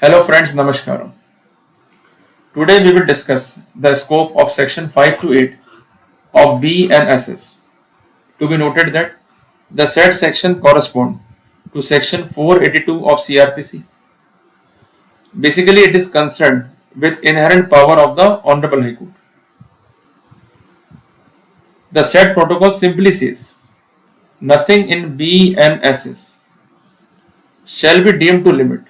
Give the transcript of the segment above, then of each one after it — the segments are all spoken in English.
Hello friends, Namaskaram. Today we will discuss the scope of section 5 to 8 of BNSS. To be noted that the said section correspond to section 482 of CRPC. Basically it is concerned with inherent power of the Honorable High Court. The said protocol simply says nothing in BNSS shall be deemed to limit,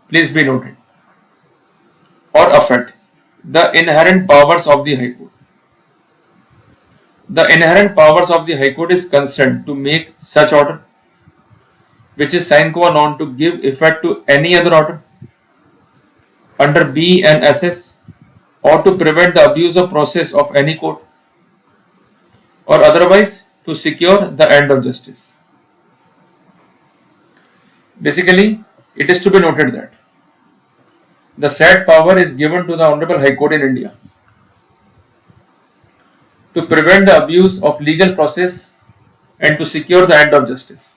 please be noted, or affect the inherent powers of the High Court. The inherent powers of the High Court is concerned to make such order, which is sine qua non to give effect to any other order under BNSS, or to prevent the abuse of process of any court, or otherwise to secure the end of justice. Basically, it is to be noted that the said power is given to the Honorable High Court in India to prevent the abuse of legal process and to secure the end of justice.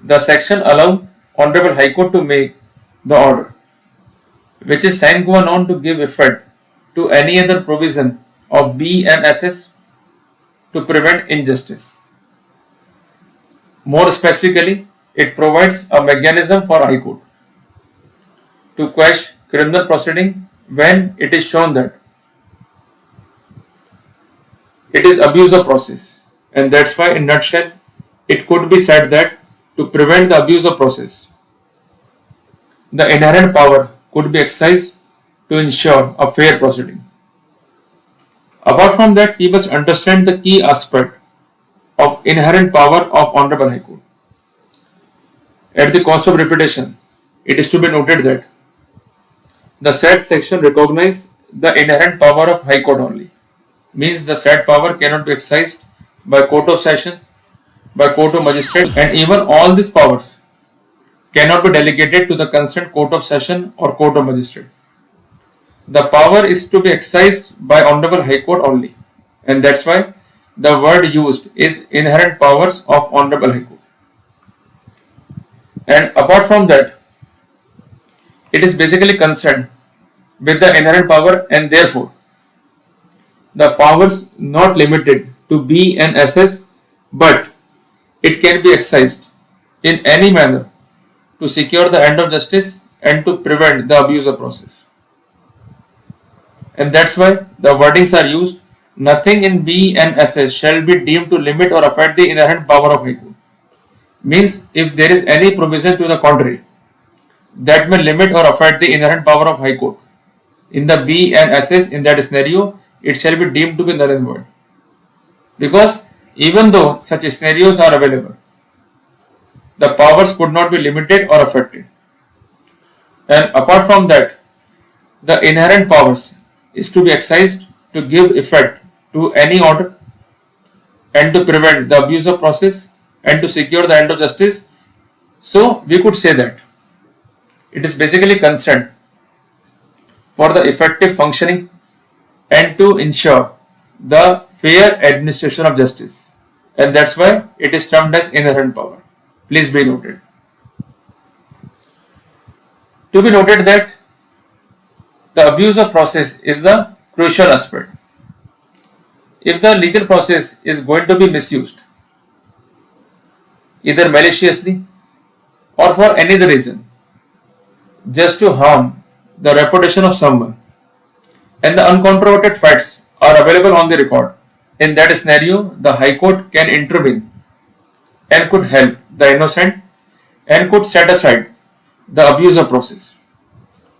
The section allows Honorable High Court to make the order, which is sine qua non to give effect to any other provision of BNSS to prevent injustice. More specifically, it provides a mechanism for High Court to quash criminal proceeding when it is shown that it is abuse of process, and that's why in nutshell it could be said that to prevent the abuse of process, the inherent power could be exercised to ensure a fair proceeding. Apart from that, we must understand the key aspect of inherent power of Honorable High Court. At the cost of repetition, it is to be noted that the said section recognizes the inherent power of High Court only. Means the said power cannot be exercised by court of session, by court of magistrate, and even all these powers cannot be delegated to the concerned court of session or court of magistrate. The power is to be exercised by Honorable High Court only, and that's why the word used is inherent powers of Honorable High Court. And apart from that, it is basically concerned with the inherent power, and therefore the powers not limited to BNSS, but it can be exercised in any manner to secure the end of justice and to prevent the abuse of process. And that's why the wordings are used. Nothing in BNSS shall be deemed to limit or affect the inherent power of High Court. Means if there is any provision to the contrary that may limit or affect the inherent power of High Court in the BNSS, in that scenario it shall be deemed to be null and void. Because even though such scenarios are available, the powers could not be limited or affected. And apart from that, the inherent powers is to be exercised to give effect to any order and to prevent the abuse of process and to secure the end of justice. So we could say that it is basically concerned for the effective functioning and to ensure the fair administration of justice, and that's why it is termed as inherent power. Please be noted. To be noted that the abuse of process is the crucial aspect. If the legal process is going to be misused, either maliciously or for any other reason, just to harm the reputation of someone, and the uncontroverted facts are available on the record, in that scenario, the High Court can intervene and could help the innocent and could set aside the abuse of process.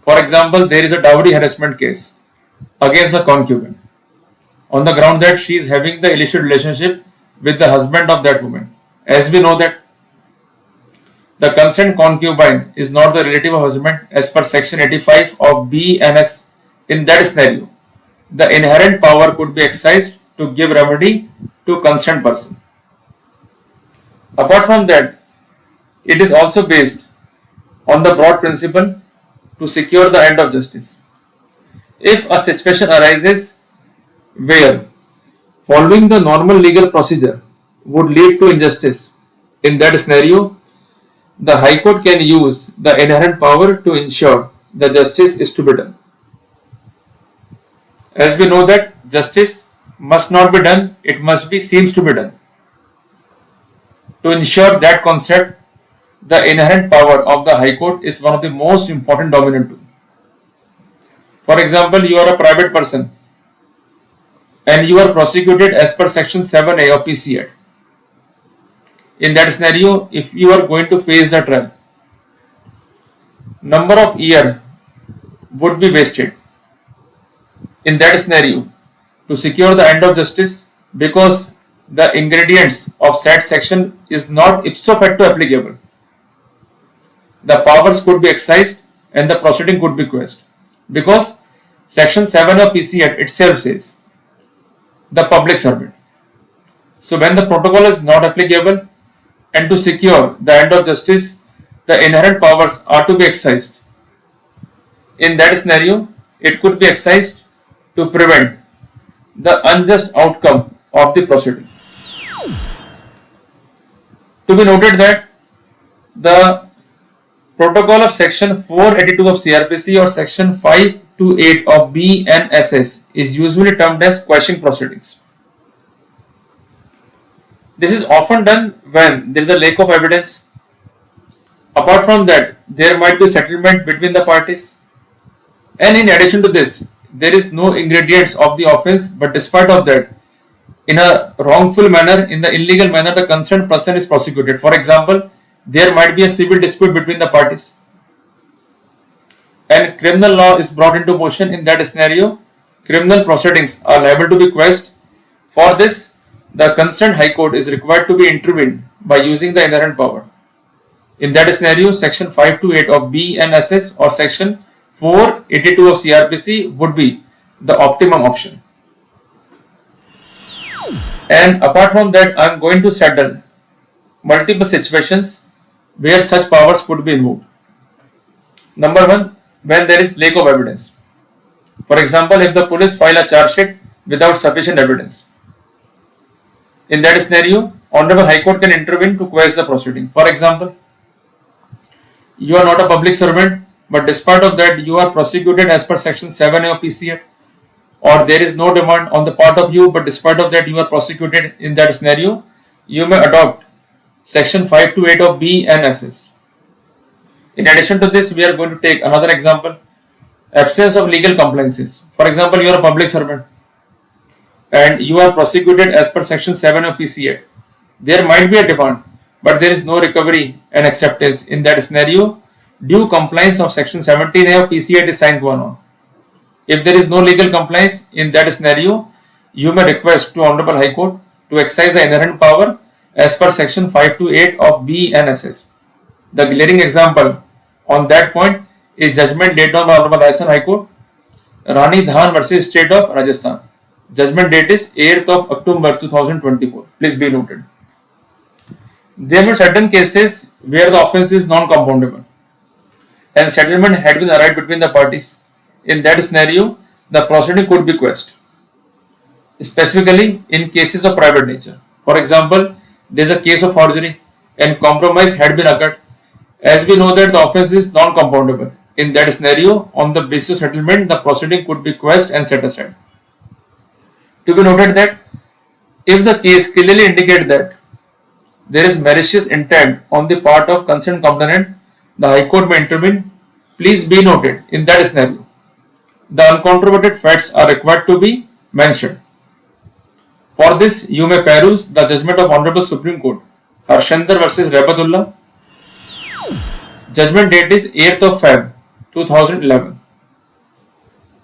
For example, there is a dowry harassment case against a concubine on the ground that she is having the illicit relationship with the husband of that woman. As we know that the concerned concubine is not the relative of husband as per section 85 of BNS. In that scenario, the inherent power could be exercised to give remedy to concerned person. Apart from that, it is also based on the broad principle to secure the end of justice. If a situation arises where following the normal legal procedure would lead to injustice, in that scenario, the High Court can use the inherent power to ensure the justice is to be done. As we know that justice must not be done, it must be seems to be done. To ensure that concept, the inherent power of the High Court is one of the most important dominant tools. For example, you are a private person and you are prosecuted as per section 7A of PC Act. In that scenario, if you are going to face the trial, number of year would be wasted. In that scenario, to secure the end of justice, because the ingredients of said section is not ipso facto applicable, the powers could be excised and the proceeding could be quashed. Because section 7 of PC Act itself says the public servant. So when the protocol is not applicable and to secure the end of justice, the inherent powers are to be excised. In that scenario, it could be excised to prevent the unjust outcome of the proceeding. To be noted that the protocol of section 482 of CRPC or section 528 of BNSS is usually termed as quashing proceedings. This is often done when there is a lack of evidence. Apart from that, there might be settlement between the parties. And in addition to this, there is no ingredients of the offense, but despite of that, in a wrongful manner, in the illegal manner, the concerned person is prosecuted. For example, there might be a civil dispute between the parties and criminal law is brought into motion. In that scenario, criminal proceedings are liable to be quashed. For this, the concerned High Court is required to be intervened by using the inherent power. In that scenario, section 528 of BNSS or section 482 of CRPC would be the optimum option. And apart from that, I am going to settle multiple situations where such powers could be invoked. Number one, when there is lack of evidence. For example, if the police file a charge sheet without sufficient evidence. In that scenario, Honorable High Court can intervene to quash the proceeding. For example, you are not a public servant, but despite of that, you are prosecuted as per section 7A of PC Act, or there is no demand on the part of you, but despite of that, you are prosecuted. In that scenario, you may adopt section 528 of BNSS. In addition to this, we are going to take another example, absence of legal compliances. For example, you are a public servant and you are prosecuted as per section 7 of PC Act. There might be a demand, but there is no recovery and acceptance. In that scenario, due compliance of section 17A of PC Act is signed on. If there is no legal compliance, in that scenario, you may request to Honorable High Court to exercise the inherent power as per section 528 of BNSS. The glaring example on that point is judgment date on Honorable Rajasthan High Court, Rani Dhan versus State of Rajasthan. Judgment date is 8th of October 2024. Please be noted. There were certain cases where the offence is non-compoundable and settlement had been arrived between the parties. In that scenario, the proceeding could be quashed, specifically in cases of private nature. For example, there is a case of forgery and compromise had been occurred. As we know that the offence is non-compoundable. In that scenario, on the basis of settlement, the proceeding could be quashed and set aside. To be noted that if the case clearly indicates that there is malicious intent on the part of concerned complainant, the High Court may intervene. Please be noted in that scenario, the uncontroverted facts are required to be mentioned. For this, you may peruse the judgment of Honorable Supreme Court, Harshander versus Rabatullah. Judgment date is 8th of Feb 2011.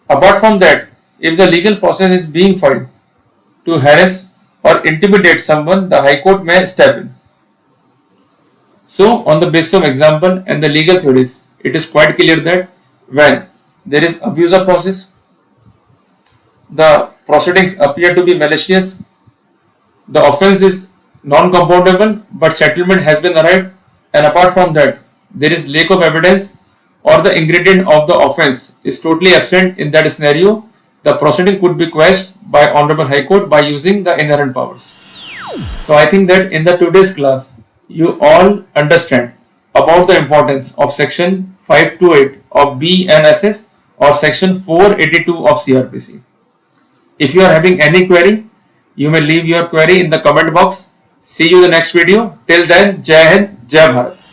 Apart from that, if the legal process is being filed to harass or intimidate someone, the High Court may step in. So, on the basis of example and the legal theories, it is quite clear that when there is abuse of process, the proceedings appear to be malicious, the offence is non-compoundable, but settlement has been arrived, and apart from that, there is lack of evidence or the ingredient of the offence is totally absent. In that scenario, the proceeding could be quashed by Honorable High Court by using the inherent powers. So I think that in the today's class, you all understand about the importance of section 528 of BNSS or section 482 of CRPC. If you are having any query, you may leave your query in the comment box. See you in the next video. Till then, Jai Hind, Jai Bharat.